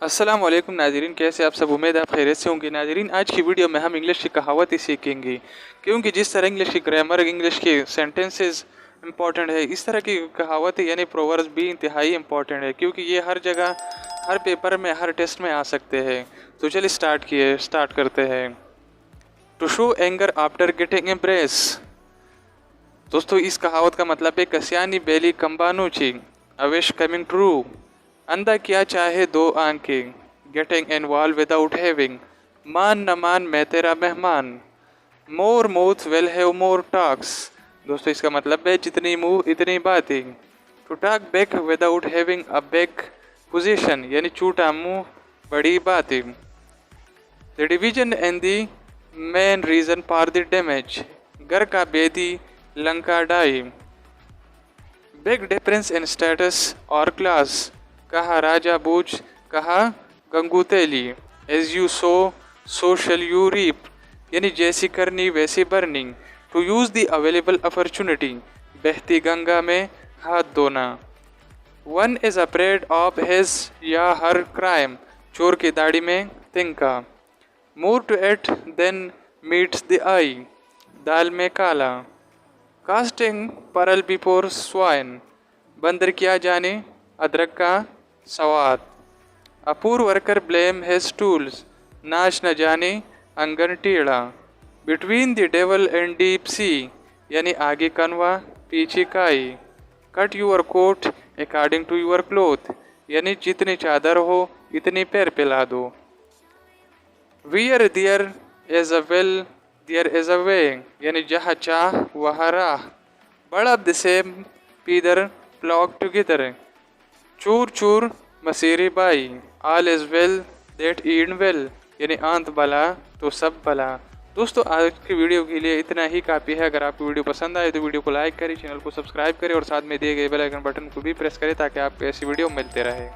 अस्सलाम वालेकुम नाज़रीन, कैसे आप सब। उम्मीद है आप खैरियत से होंगे। नाज़रीन, आज की वीडियो में हम इंग्लिश की कहावत ही सीखेंगे, क्योंकि जिस तरह इंग्लिश की ग्रामर, इंग्लिश के सेंटेंसेस इंपॉर्टेंट है, इस तरह की कहावतें यानी प्रोवर्ब्स भी इंतहाई इंपॉर्टेंट है, क्योंकि ये हर जगह, हर पेपर में, हर टेस्ट में आ सकते हैं। तो चलिए स्टार्ट करते हैं। To show anger after getting impress. दोस्तों, इस कहावत का मतलब है कसियानी बेली कंबानूची, अविश कमिंग ट्रू। अंधा क्या चाहे दो आंखें, गेटिंग इन्वॉल्व विदाउट हैविंग, मान न मान मैं तेरा मेहमान। More mouth will have more talks. दोस्तों, इसका मतलब है जितनी मुंह इतनी बातें। To talk back without having a back position, यानी झूठा मुंह बड़ी बातें। The division and the main reason for the damage, घर का बेदी लंका डाई। बिग डिफरेंस इन स्टेटस और क्लास, कहा राजा बूझ, कहा Gangu Teli. As you sow shall you reap, यानी जैसी करनी वैसी बरनी। To use the available opportunity, बहती गंगा में हाथ धोना। One is afraid of his या हर क्राइम, चोर की दाढ़ी में तिनका। More to it than meets the eye, दाल में काला। कास्टिंग परल बिफोर स्वाइन, बंदर क्या जाने अदरक का स्वाद। A poor worker blame his tools, नाच न जाने अंगन टेढ़ा। Between the devil and deep sea, यानी आगे कनवा पीछे काई। Cut your coat according to your cloth, यानी जितनी चादर हो इतनी पैर पिला दो। Where there is a will there is a way, यानी जहाँ चाह वहाँ राह। Bird of the same feather flock together, चूर चूर मसीरी बाई। All is well that and well, यानी अंत भला तो सब भला। दोस्तों, आज की वीडियो के लिए इतना ही काफ़ी है। अगर आपको वीडियो पसंद आए तो वीडियो को लाइक करें, चैनल को सब्सक्राइब करें और साथ में दिए गए बेल आइकन बटन को भी प्रेस करें, ताकि आपको ऐसी वीडियो मिलते रहे।